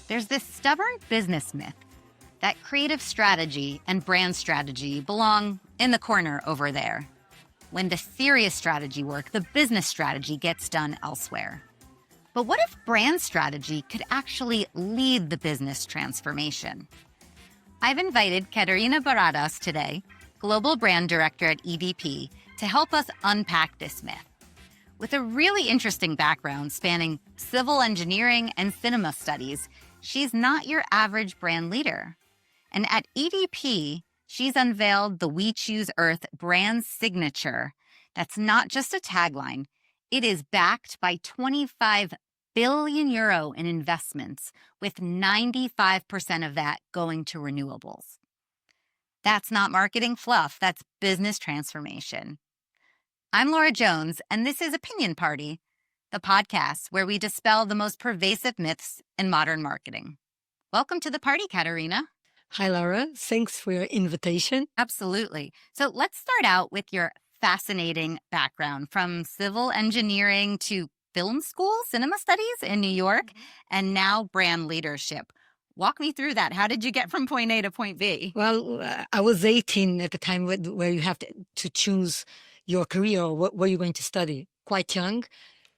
There's this stubborn business myth that creative strategy and brand strategy belong in the corner over there, when the serious strategy work, the business strategy, gets done elsewhere. But what if brand strategy could actually lead the business transformation? I've invited Catarina Barradas today, Global Brand Director at EDP, to help us unpack this myth. With a really interesting background spanning civil engineering and cinema studies, she's not your average brand leader. And at EDP, she's unveiled the We Choose Earth brand signature. That's not just a tagline. It is backed by 25 billion euro in investments, with 95% of that going to renewables. That's not marketing fluff, that's business transformation. I'm Laura Jones, and this is Opinion Party, the podcast where we dispel the most pervasive myths in modern marketing. Welcome to the party, Catarina. Hi, Laura. Thanks for your invitation. Absolutely. So let's start out with your fascinating background, from civil engineering to film school, cinema studies in New York, and now brand leadership. Walk me through that. How did you get from point A to point B? Well, I was 18 at the time where you have to choose your career or what you're going to study. Quite young.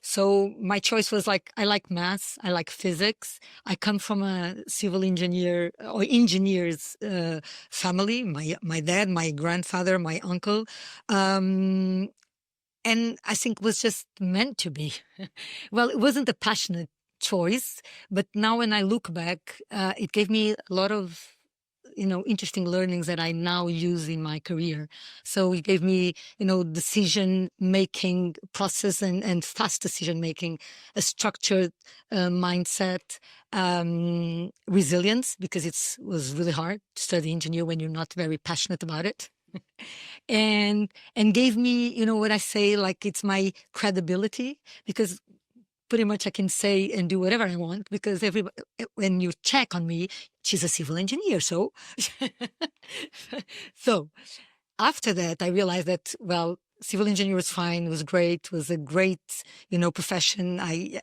So my choice was I like math, I like physics. I come from a civil engineer or engineers family. My dad, my grandfather, my uncle. And I think it was just meant to be. Well, it wasn't a passionate choice, but now when I look back, it gave me a lot of interesting learnings that I now use in my career. So it gave me, decision-making process and fast decision-making, a structured mindset, resilience, because it was really hard to study engineer when you're not very passionate about it. and gave me, what I say, it's my credibility, because pretty much I can say and do whatever I want, because when you check on me, she's a civil engineer. So, so after that, I realized that, well, civil engineer was fine. It was great. It was a great, profession. I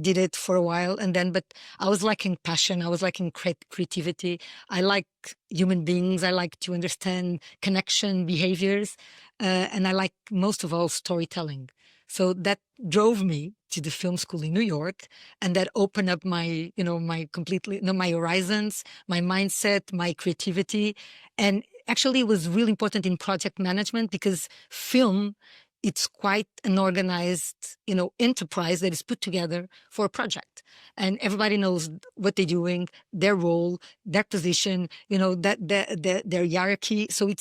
did it for a while, but I was lacking passion. I was lacking creativity. I like human beings. I like to understand connection, behaviors, and I like most of all storytelling. So that drove me to the film school in New York, and that opened up my, my horizons, my mindset, my creativity. And actually it was really important in project management, because film, it's quite an organized, enterprise that is put together for a project, and everybody knows what they're doing, their role, their position, their hierarchy. So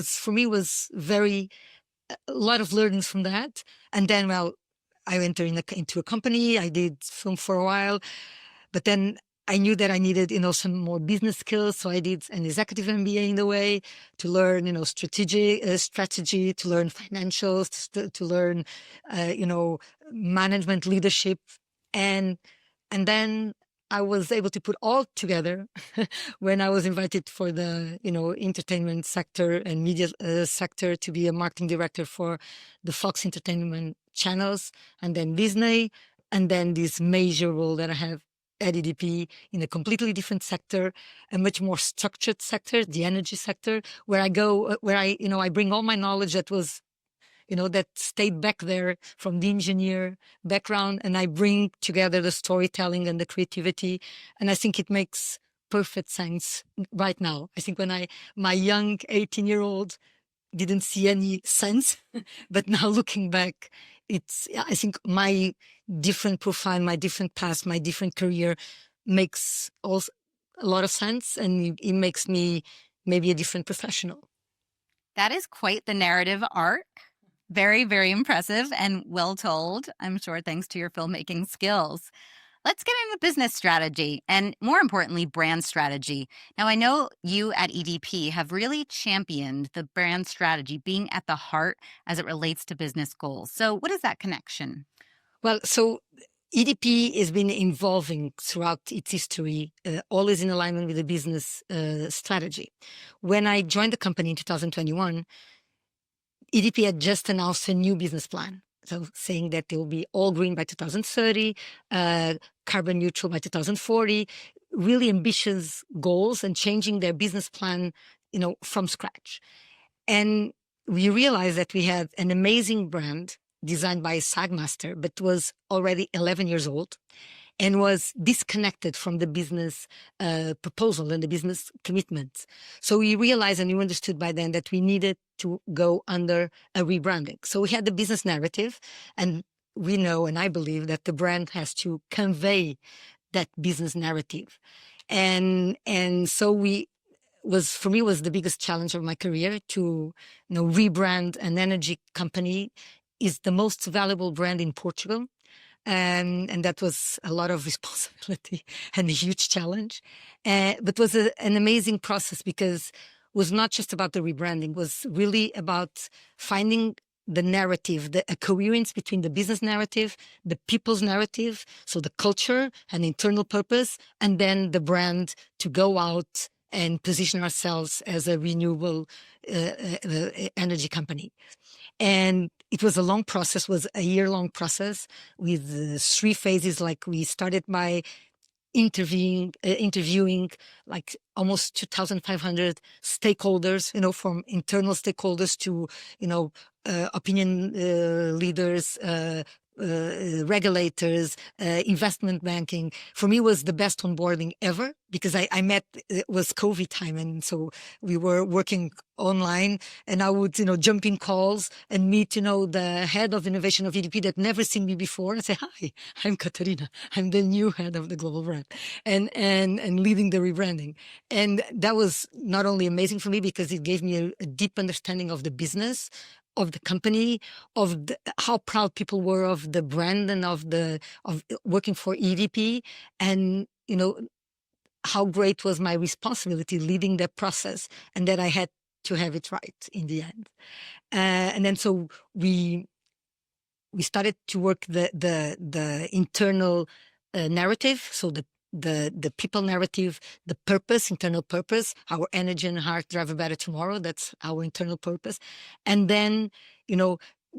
for me was a lot of learnings from that. And then, well, I entered into a company. I did film for a while, but then I knew that I needed, some more business skills. So I did an executive MBA in the way to learn, strategy, to learn financials, to learn, management, leadership. And then I was able to put all together when I was invited for the, entertainment sector and media sector to be a marketing director for the Fox Entertainment channels, and then Disney, and then this major role that I have at EDP in a completely different sector, a much more structured sector, the energy sector, where I bring all my knowledge that was, that stayed back there from the engineer background, and I bring together the storytelling and the creativity. And I think it makes perfect sense right now. I think when my young 18-year-old didn't see any sense, but now looking back, I think my different profile, my different past, my different career makes also a lot of sense, and it makes me maybe a different professional. That is quite the narrative arc. Very, very impressive and well told, I'm sure, thanks to your filmmaking skills. Let's get into business strategy and, more importantly, brand strategy. Now, I know you at EDP have really championed the brand strategy being at the heart as it relates to business goals. So what is that connection? Well, so EDP has been evolving throughout its history, always in alignment with the business strategy. When I joined the company in 2021, EDP had just announced a new business plan. So saying that they will be all green by 2030, carbon neutral by 2040, really ambitious goals and changing their business plan, from scratch. And we realized that we had an amazing brand designed by a Sagmaster, but was already 11 years old and was disconnected from the business proposal and the business commitments. So we realized and we understood by then that we needed to go under a rebranding. So we had the business narrative, and we know, and I believe, that the brand has to convey that business narrative. And so for me was the biggest challenge of my career to rebrand an energy company. Is the most valuable brand in Portugal. And that was a lot of responsibility and a huge challenge. But was an amazing process, because it was not just about the rebranding, it was really about finding the narrative, a coherence between the business narrative, the people's narrative, so the culture and internal purpose, and then the brand to go out and position ourselves as a renewable energy company. And it was a long process, was a year-long process with 3 phases. Like, we started by interviewing like almost 2,500 stakeholders, from internal stakeholders to, opinion leaders, regulators, investment banking. For me, was the best onboarding ever, because I met, it was COVID time. And so we were working online, and I would, jump in calls and meet, the head of innovation of EDP that never seen me before, and say, "Hi, I'm Catarina. I'm the new head of the global brand," and leading the rebranding. And that was not only amazing for me, because it gave me a deep understanding of the business, of the company, of how proud people were of the brand and of working for EDP, and how great was my responsibility leading that process, and that I had to have it right in the end. And then so we started to work the internal narrative, so the people narrative, the purpose, internal purpose, our energy and heart drive a better tomorrow. That's our internal purpose. And then,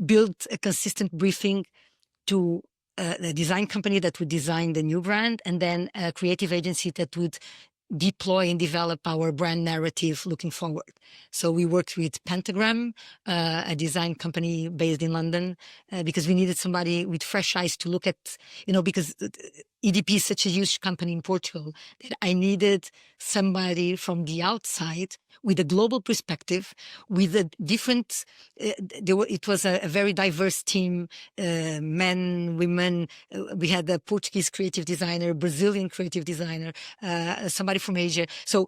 build a consistent briefing to a design company that would design the new brand, and then a creative agency that would deploy and develop our brand narrative looking forward. So we worked with Pentagram, a design company based in London, because we needed somebody with fresh eyes to look at, because EDP is such a huge company in Portugal, that I needed somebody from the outside with a global perspective, with a different, it was a very diverse team, men, women. We had a Portuguese creative designer, Brazilian creative designer, somebody from Asia. So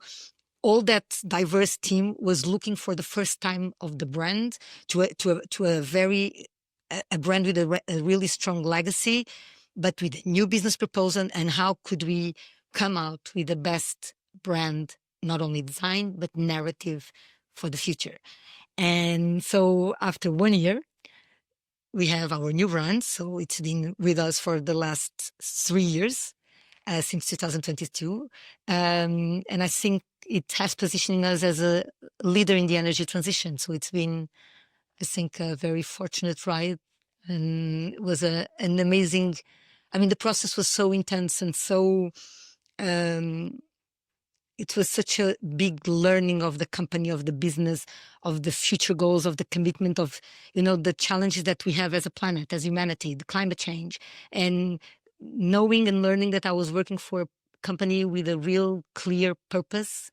all that diverse team was looking for the first time of the brand to a brand with a really strong legacy, but with a new business proposal, and how could we come out with the best brand, not only design, but narrative for the future. And so after 1 year, we have our new brand. So it's been with us for the last 3 years, since 2022. And I think it has positioned us as a leader in the energy transition. So it's been, I think, a very fortunate ride, and it was an amazing, the process was so intense and so, it was such a big learning of the company, of the business, of the future goals, of the commitment, of, the challenges that we have as a planet, as humanity, the climate change, and knowing and learning that I was working for a company with a real clear purpose,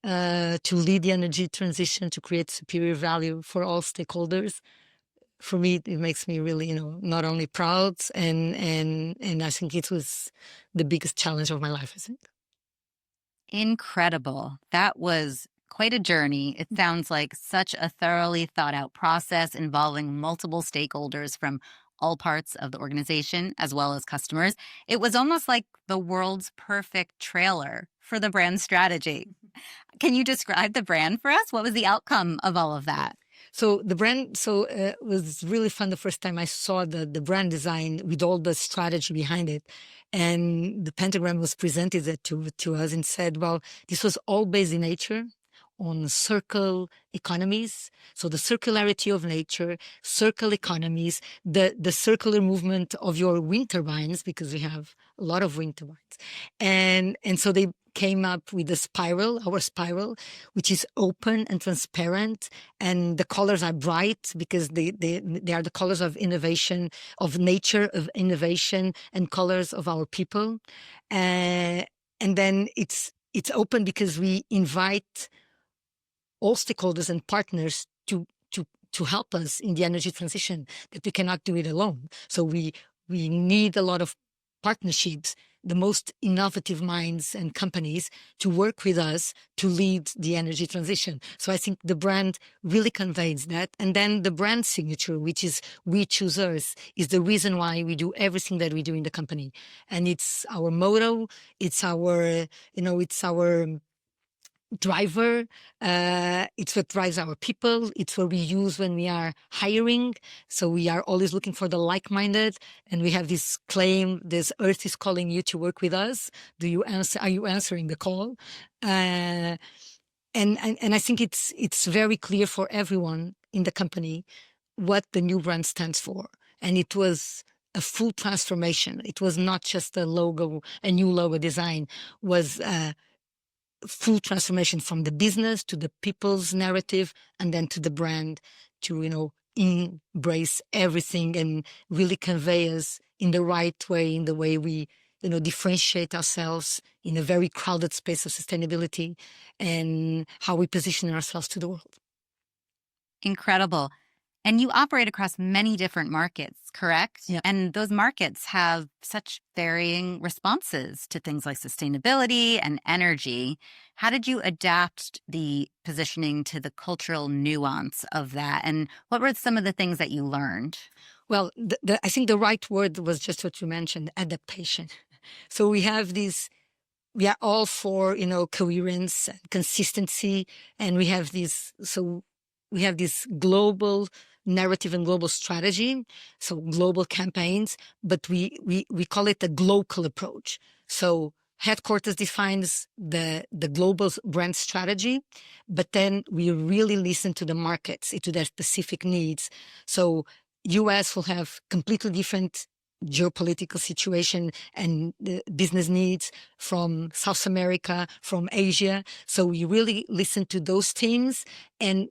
to lead the energy transition, to create superior value for all stakeholders. For me, it makes me really, not only proud, and I think it was the biggest challenge of my life, I think. Incredible. That was quite a journey. It sounds like such a thoroughly thought out process involving multiple stakeholders from all parts of the organization, as well as customers. It was almost like the world's perfect trailer for the brand strategy. Can you describe the brand for us? What was the outcome of all of that? So the brand, was really fun the first time I saw the brand design with all the strategy behind it. And the pentagram was presented to us and said, well, this was all based in nature, on circle economies. So the circularity of nature, circle economies, the circular movement of your wind turbines, because we have a lot of wind turbines. And so they came up with our spiral, which is open and transparent. And the colors are bright because they are the colors of innovation, of nature, of innovation, and colors of our people. And then it's open because we invite all stakeholders and partners to help us in the energy transition, that we cannot do it alone. So we need a lot of partnerships, the most innovative minds and companies to work with us to lead the energy transition. So I think the brand really conveys that. And then the brand signature, which is "We Choose Us," is the reason why we do everything that we do in the company. And it's our motto. It's our, it's our driver. It's what drives our people. It's what we use when we are hiring. So we are always looking for the like-minded, and we have this claim: "This earth is calling you to work with us. Do you answer? Are you answering the call?" And I think it's very clear for everyone in the company what the new brand stands for. And it was a full transformation. It was not just a new logo design. Was full transformation from the business to the people's narrative, and then to the brand, to embrace everything and really convey us in the right way, in the way we differentiate ourselves in a very crowded space of sustainability, and how we position ourselves to the world. Incredible. And you operate across many different markets, correct? Yeah. And those markets have such varying responses to things like sustainability and energy. How did you adapt the positioning to the cultural nuance of that? And what were some of the things that you learned? Well, I think the right word was just what you mentioned: adaptation. So we are all for coherence and consistency, and we have this global narrative and global strategy, so global campaigns, but we call it a global approach. So headquarters defines the global brand strategy, but then we really listen to the markets, to their specific needs. So US will have completely different geopolitical situation and business needs from South America, from Asia. So we really listen to those themes. And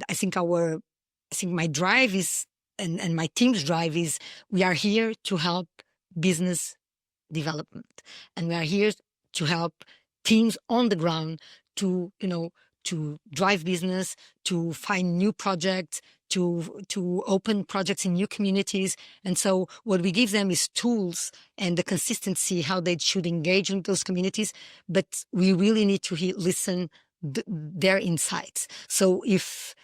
I think my drive is, and my team's drive is, we are here to help business development, and we are here to help teams on the ground to drive business, to find new projects, to open projects in new communities. And so what we give them is tools and the consistency how they should engage in those communities, but we really need to listen their insights. So if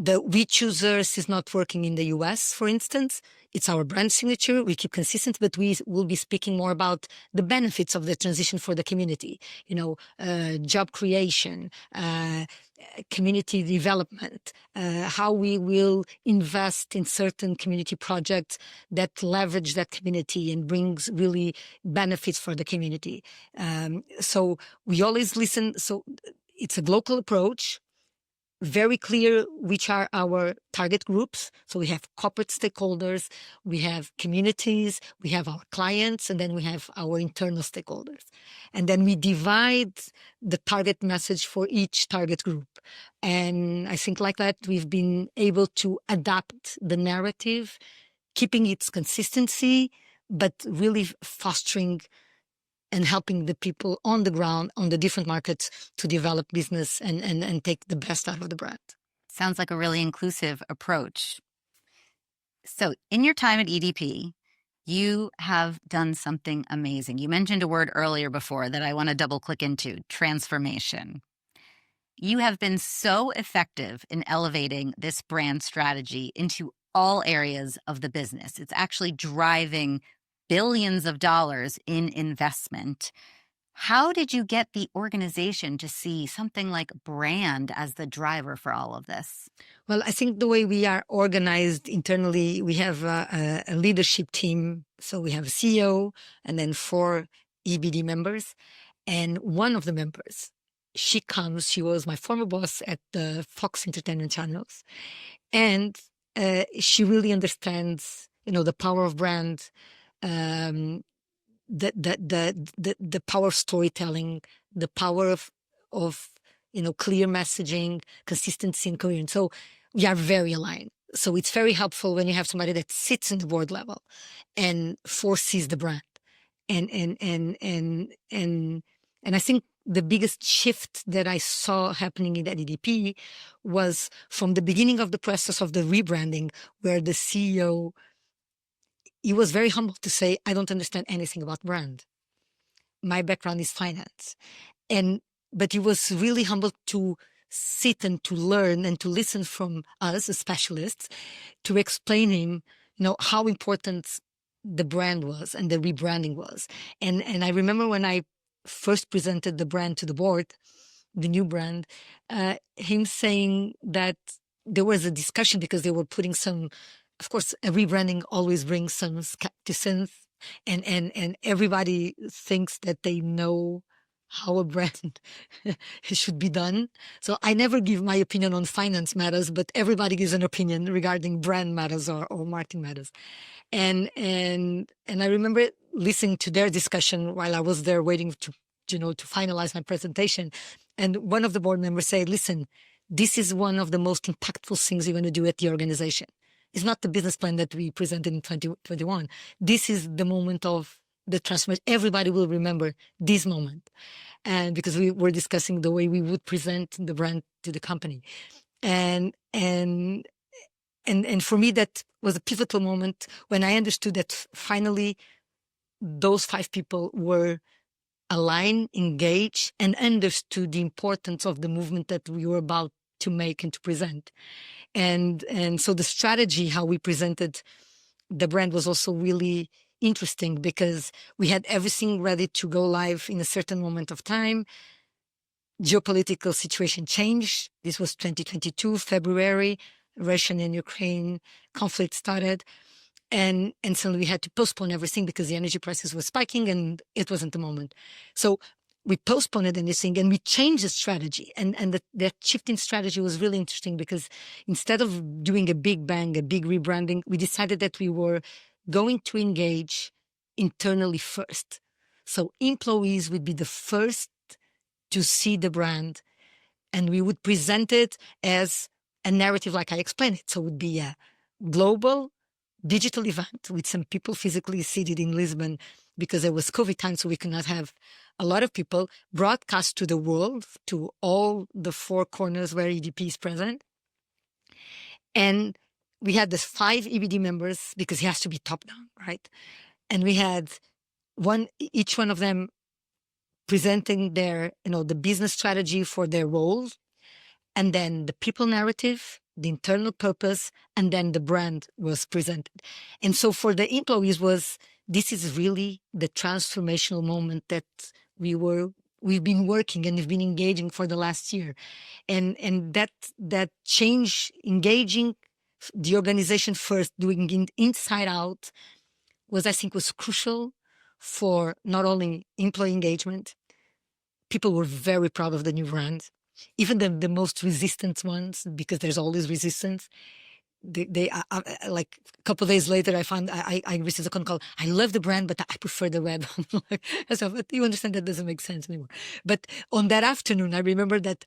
the "We Choose Us" is not working in the US, for instance, it's our brand signature. We keep consistent, but we will be speaking more about the benefits of the transition for the community, job creation, community development, how we will invest in certain community projects that leverage that community and brings really benefits for the community. So we always listen. So it's a global approach, very clear which are our target groups. So we have corporate stakeholders, we have communities, we have our clients, and then we have our internal stakeholders. And then we divide the target message for each target group. And I think like that, we've been able to adapt the narrative, keeping its consistency, but really fostering and helping the people on the ground, on the different markets, to develop business and take the best out of the brand. Sounds like a really inclusive approach. So in your time at EDP, you have done something amazing. You mentioned a word earlier before that I want to double click into: transformation. You have been so effective in elevating this brand strategy into all areas of the business. It's actually driving billions of dollars in investment. How did you get the organization to see something like brand as the driver for all of this? Well, I think the way we are organized internally, we have a leadership team. So we have a CEO and then 4 EBD members. And one of the members she comes, she was my former boss at the Fox Entertainment Channels, and she really understands, the power of brand, um, the power of storytelling, the power of clear messaging, consistency, and coherence. So we are very aligned. So it's very helpful when you have somebody that sits in the board level and foresees the brand. And I think the biggest shift that I saw happening in that EDP was from the beginning of the process of the rebranding, where the CEO, he was very humble to say, I don't understand anything about brand. My background is finance. But he was really humble to sit and to learn and to listen from us as specialists to explain him, how important the brand was and the rebranding was. And I remember when I first presented the brand to the board, the new brand, him saying that there was a discussion because they were putting some, of course, a rebranding always brings some skepticism, and everybody thinks that they know how a brand should be done. So I never give my opinion on finance matters, but everybody gives an opinion regarding brand matters or marketing matters. And I remember listening to their discussion while I was there waiting to finalize my presentation. And one of the board members said, listen, this is one of the most impactful things you're going to do at the organization. It's not the business plan that we presented in 2021. This is the moment of the transformation. Everybody will remember this moment. And because we were discussing the way we would present the brand to the company. And for me, that was a pivotal moment when I understood that finally those 5 people were aligned, engaged, and understood the importance of the movement that we were about to make and to present. And so the strategy, how we presented the brand, was also really interesting because we had everything ready to go live in a certain moment of time. Geopolitical situation changed. This was 2022, February, Russian and Ukraine conflict started. And suddenly we had to postpone everything because the energy prices were spiking and it wasn't the moment. So we postponed anything and we changed the strategy. And that shift in strategy was really interesting because instead of doing a big bang, a big rebranding, we decided that we were going to engage internally first. So employees would be the first to see the brand, and we would present it as a narrative like I explained it. So it would be a global digital event with some people physically seated in Lisbon because it was COVID time, so we could not have a lot of people, broadcast to the world, to all the 4 corners where EDP is present. And we had the 5 EBD members because he has to be top down, right? And we had each one of them presenting their, the business strategy for their roles, and then the people narrative, the internal purpose, and then the brand was presented. And so for the employees this is really the transformational moment that we've been working and we've been engaging for the last year. And that change, engaging the organization first, doing it inside out, I think was crucial for not only employee engagement. People were very proud of the new brand. Even the most resistant ones, because there's always resistance. They like a couple of days later, I found I received a call. I love the brand, but I prefer the web. So, but you understand that doesn't make sense anymore. But on that afternoon, I remember that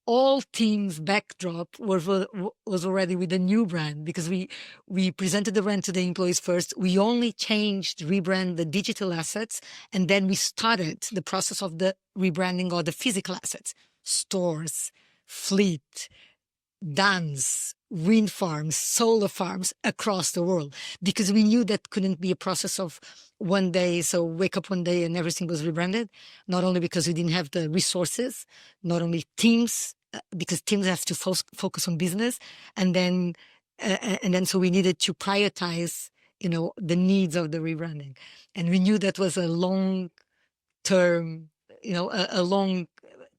all teams' backdrop was already with a new brand because we presented the brand to the employees first. We only rebrand the digital assets, and then we started the process of the rebranding of the physical assets, stores, fleet, dams, wind farms, solar farms across the world, because we knew that couldn't be a process of one day. So wake up one day and everything was rebranded, not only because we didn't have the resources, not only teams, because teams have to focus on business. And then so we needed to prioritize, the needs of the rebranding. And we knew that was a long term, a long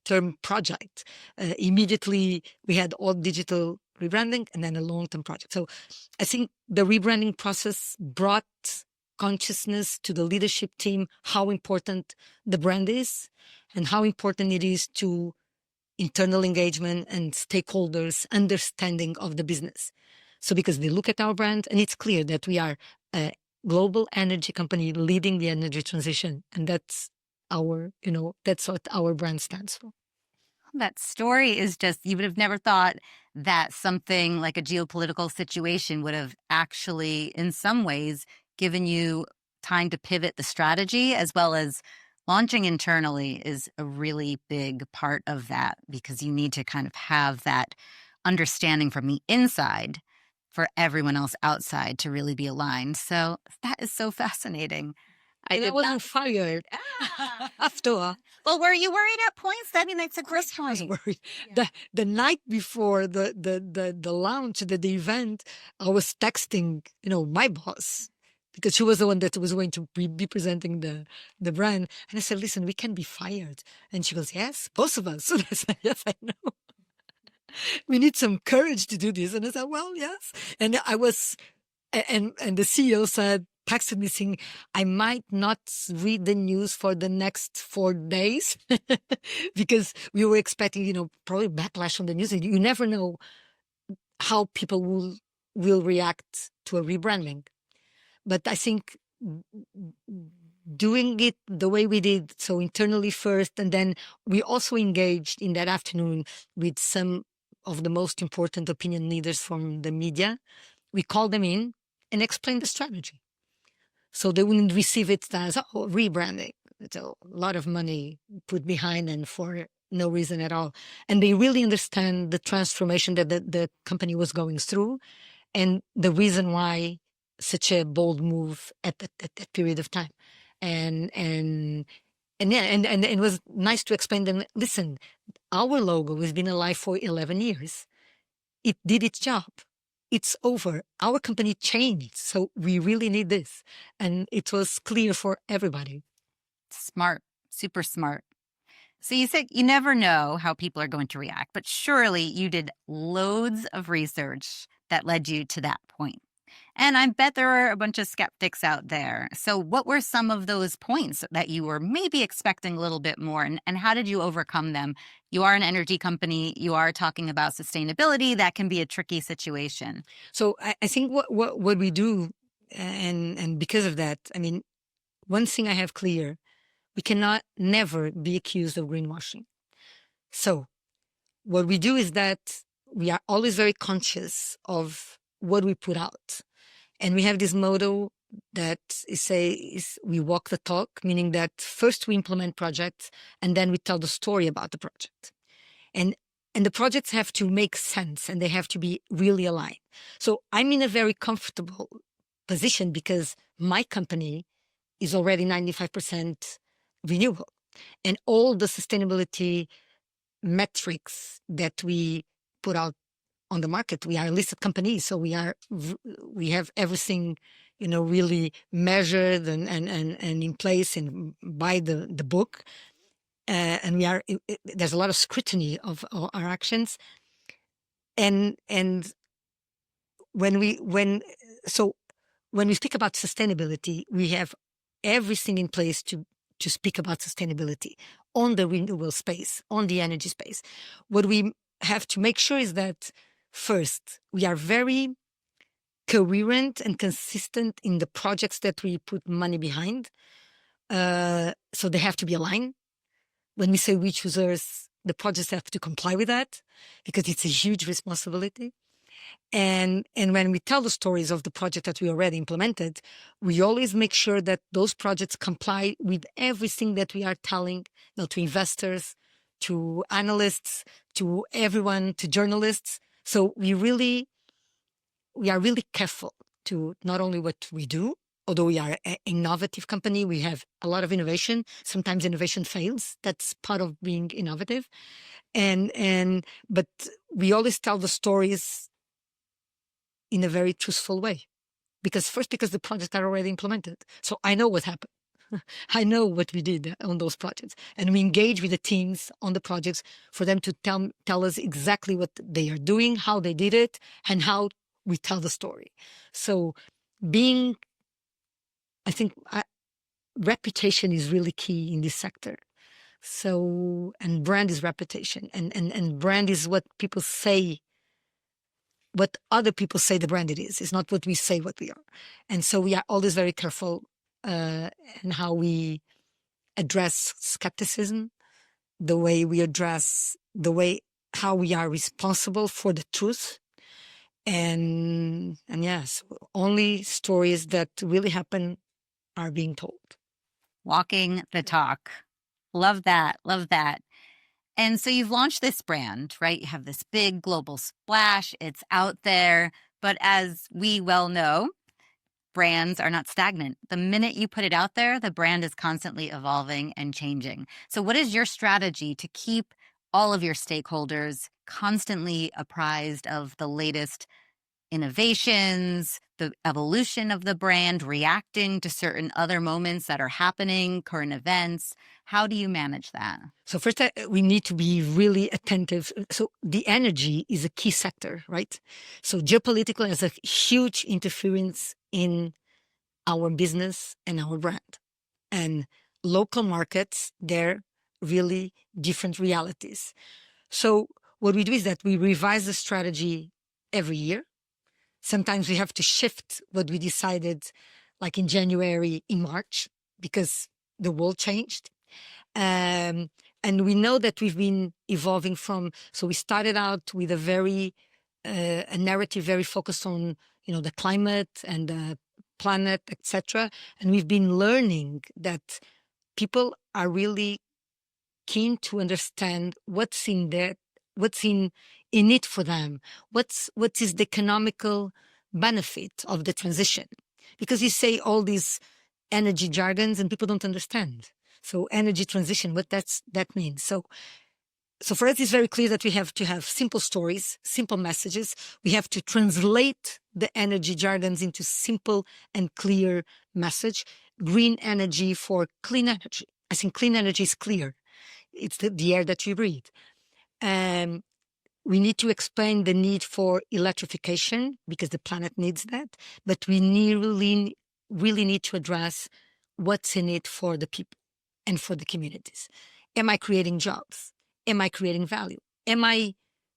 term project. Immediately we had all digital rebranding and then a long-term project. So I think the rebranding process brought consciousness to the leadership team, how important the brand is and how important it is to internal engagement and stakeholders understanding of the business. So because they look at our brand and it's clear that we are a global energy company leading the energy transition. And that's that's what our brand stands for. That story is just, you would have never thought that something like a geopolitical situation would have actually, in some ways, given you time to pivot the strategy, as well as launching internally is a really big part of that, because you need to kind of have that understanding from the inside for everyone else outside to really be aligned. So that is so fascinating. I wasn't fired after all. Well, were you worried at points? I mean, that's a great I was point. worried. The night before the launch, the event, I was texting, my boss, because she was the one that was going to be presenting the brand. And I said, listen, we can be fired. And she goes, yes, both of us. And I said, yes, I know. We need some courage to do this. And I said, well, yes. And I was, and the CEO said, texted me saying, I might not read the news for the next 4 days because we were expecting, probably backlash on the news. You never know how people will react to a rebranding. But I think doing it the way we did, so internally first, and then we also engaged in that afternoon with some of the most important opinion leaders from the media. We called them in and explained the strategy. So they wouldn't receive it as rebranding. It's a lot of money put behind and for no reason at all. And they really understand the transformation that the company was going through and the reason why such a bold move at that period of time. And it was nice to explain them, listen, our logo has been alive for 11 years. It did its job. It's over. Our company changed. So we really need this. And it was clear for everybody. Smart, super smart. So you said you never know how people are going to react, but surely you did loads of research that led you to that point. And I bet there are a bunch of skeptics out there. So what were some of those points that you were maybe expecting a little bit more? And how did you overcome them? You are an energy company. You are talking about sustainability. That can be a tricky situation. So I think what we do, and because of that, I mean, one thing I have clear, we cannot never be accused of greenwashing. So what we do is that we are always very conscious of what we put out. And we have this motto that is we walk the talk, meaning that first we implement projects and then we tell the story about the project. And the projects have to make sense and they have to be really aligned. So I'm in a very comfortable position because my company is already 95% renewable. And all the sustainability metrics that we put out on the market, we are a listed company, so we have everything, really measured and in place and by the book, and there's a lot of scrutiny of our actions, and when we speak about sustainability, we have everything in place to speak about sustainability on the renewable space, on the energy space. What we have to make sure is that first, we are very coherent and consistent in the projects that we put money behind. So they have to be aligned. When we say we choosers, the projects have to comply with that because it's a huge responsibility. And when we tell the stories of the project that we already implemented, we always make sure that those projects comply with everything that we are telling, to investors, to analysts, to everyone, to journalists. So we are really careful to not only what we do, although we are an innovative company, we have a lot of innovation. Sometimes innovation fails. That's part of being innovative. But we always tell the stories in a very truthful way. Because the projects are already implemented. So I know what happened. I know what we did on those projects. And we engage with the teams on the projects for them to tell us exactly what they are doing, how they did it, and how we tell the story. So I think reputation is really key in this sector. So, and brand is reputation, and brand is what people say, what other people say the brand it is. It's not what we say what we are. And so we are always very careful in how we address skepticism, the way we address the way how we are responsible for the truth. And yes, only stories that really happen are being told. Walking the talk. Love that. Love that. And so you've launched this brand, right? You have this big global splash. It's out there. But as we well know, brands are not stagnant. The minute you put it out there, the brand is constantly evolving and changing. So what is your strategy to keep all of your stakeholders constantly apprised of the latest innovations, the evolution of the brand, reacting to certain other moments that are happening, current events? How do you manage that? So first, we need to be really attentive. So the energy is a key sector, right? So geopolitical has a huge interference in our business and our brand. And local markets, they're really different realities. So what we do is that we revise the strategy every year. Sometimes we have to shift what we decided, like in January, in March, because the world changed. And we know that we've been evolving from, so we started out with a narrative very focused on, the climate and the planet, etc. And we've been learning that people are really keen to understand what's in it for them. What is the economical benefit of the transition? Because you say all these energy jargons and people don't understand. So energy transition, what that means. So for us, it's very clear that we have to have simple stories, simple messages. We have to translate the energy jargons into simple and clear message. Green energy for clean energy. I think clean energy is clear. It's the air that we breathe. We need to explain the need for electrification because the planet needs that. But we really need to address what's in it for the people and for the communities. Am I creating jobs? Am I creating value? Am I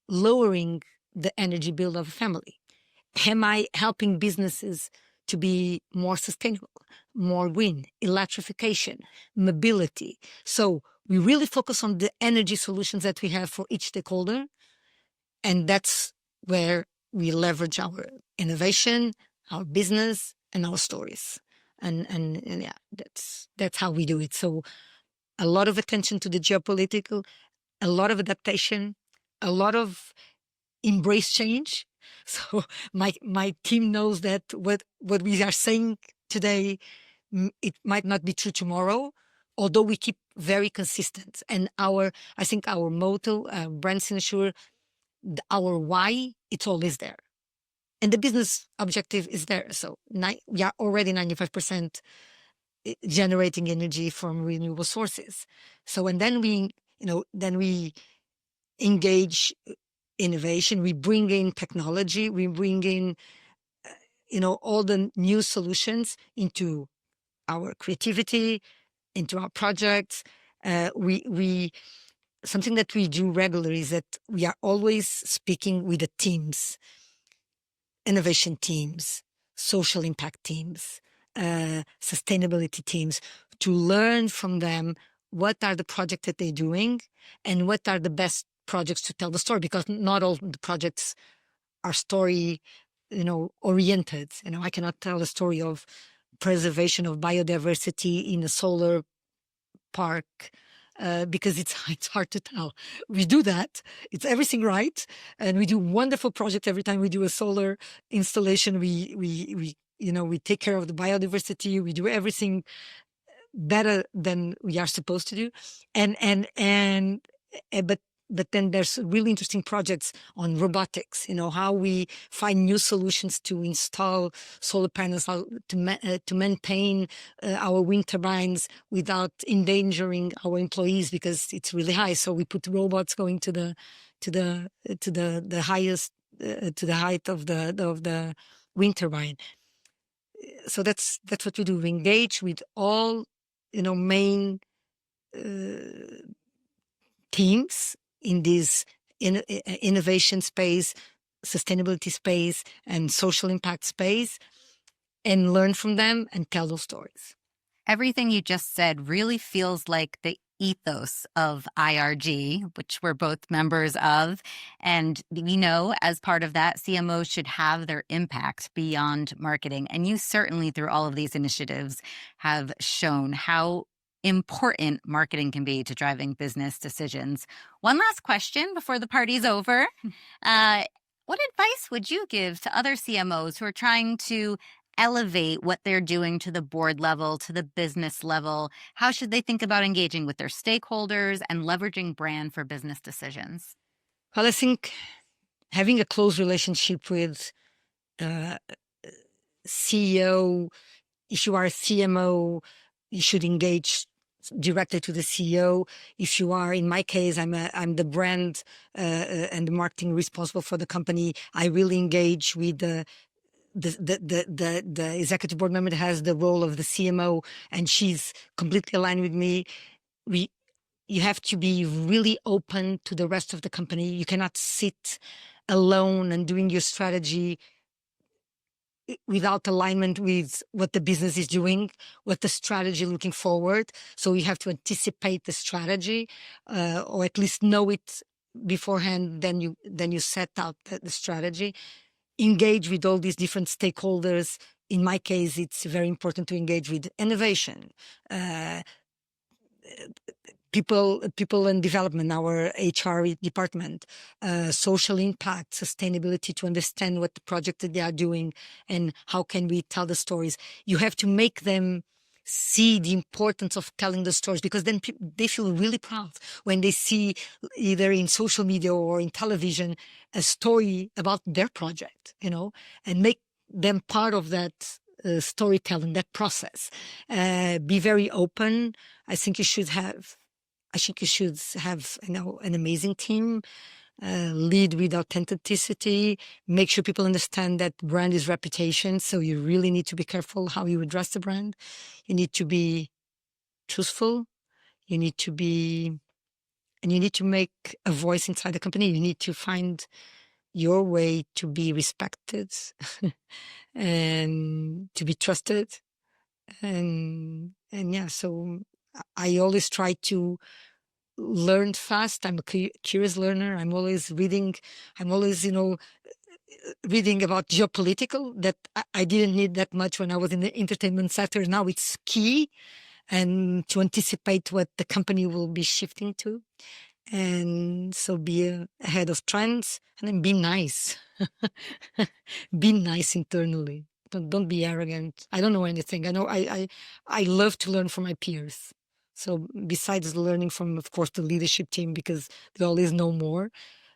lowering the energy bill of a family? Am I helping businesses to be more sustainable, more green, electrification, mobility? So we really focus on the energy solutions that we have for each stakeholder. And that's where we leverage our innovation, our business, and our stories. And yeah, that's how we do it. So a lot of attention to the geopolitical, a lot of adaptation, a lot of embrace change. So my team knows that what we are saying today, it might not be true tomorrow, although we keep very consistent. And I think our motto, brand signature, our why, it's always there. And the business objective is there. So we are already 95% generating energy from renewable sources. So, and then we engage innovation, we bring in technology, we bring in, all the new solutions into our creativity, into our projects. Something that we do regularly is that we are always speaking with the teams, innovation teams, social impact teams, sustainability teams, to learn from them what are the projects that they're doing and what are the best projects to tell the story, because not all the projects are story, oriented. I cannot tell a story of preservation of biodiversity in a solar park because it's hard to tell. We do that. It's everything right. And we do wonderful projects every time we do a solar installation. We take care of the biodiversity. We do everything better than we are supposed to do. But then there's really interesting projects on robotics, how we find new solutions to install solar panels, how to maintain our wind turbines without endangering our employees because it's really high. So we put robots going to the highest, to the height of the wind turbine. So that's what we do. We engage with all, main teams in this innovation space, sustainability space, and social impact space, and learn from them and tell those stories. Everything you just said really feels like the ethos of IRG, which we're both members of. And we know as part of that, CMOs should have their impact beyond marketing. And you certainly, through all of these initiatives, have shown how important marketing can be to driving business decisions. One last question before the party's over. What advice would you give to other CMOs who are trying to elevate what they're doing to the board level, to the business level? How should they think about engaging with their stakeholders and leveraging brand for business decisions? Well, I think having a close relationship with CEO, if you are a CMO, you should engage directly to the CEO. If you are, in my case, I'm the brand and the marketing responsible for the company. I really engage with the executive board member that has the role of the CMO, and she's completely aligned with me. You have to be really open to the rest of the company. You cannot sit alone and doing your strategy without alignment with what the business is doing, what the strategy looking forward. So you have to anticipate the strategy, or at least know it beforehand. Then you set out the strategy. Engage with all these different stakeholders. In my case, it's very important to engage with innovation, people and development, our HR department, social impact, sustainability, to understand what the project that they are doing and how can we tell the stories. You have to make them see the importance of telling the stories, because then they feel really proud when they see either in social media or in television a story about their project, and make them part of that storytelling, that process. Be very open. I think you should have an amazing team. Lead with authenticity. Make sure people understand that brand is reputation. So you really need to be careful how you address the brand. You need to be truthful. You need to make a voice inside the company. You need to find your way to be respected and to be trusted. And yeah, so I always try to learn fast. I'm a curious learner. I'm always reading. I'm always, reading about geopolitical, that I didn't need that much when I was in the entertainment sector. Now it's key, and to anticipate what the company will be shifting to. And so be ahead of trends, and then be nice. Be nice internally. Don't be arrogant. I don't know anything. I love to learn from my peers. So besides learning from, of course, the leadership team, because they always know more,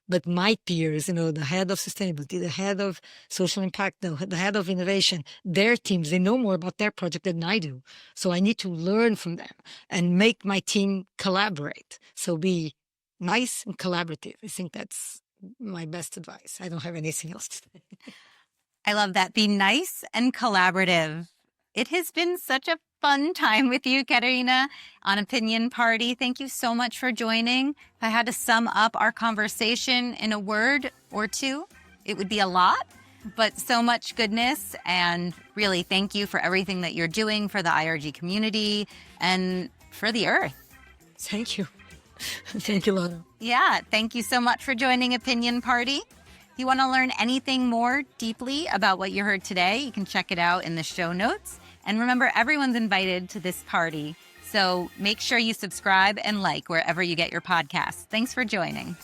but my peers, the head of sustainability, the head of social impact, the head of innovation, their teams, they know more about their project than I do. So I need to learn from them and make my team collaborate. So be nice and collaborative. I think that's my best advice. I don't have anything else to say. I love that. Be nice and collaborative. It has been such a fun time with you, Catarina, on Opinion Party. Thank you so much for joining. If I had to sum up our conversation in a word or two, it would be a lot, but so much goodness. And really, thank you for everything that you're doing for the IRG community and for the earth. Thank you. Thank you, Laura. Yeah, thank you so much for joining Opinion Party. If you want to learn anything more deeply about what you heard today, you can check it out in the show notes. And remember, everyone's invited to this party. So make sure you subscribe and like wherever you get your podcasts. Thanks for joining.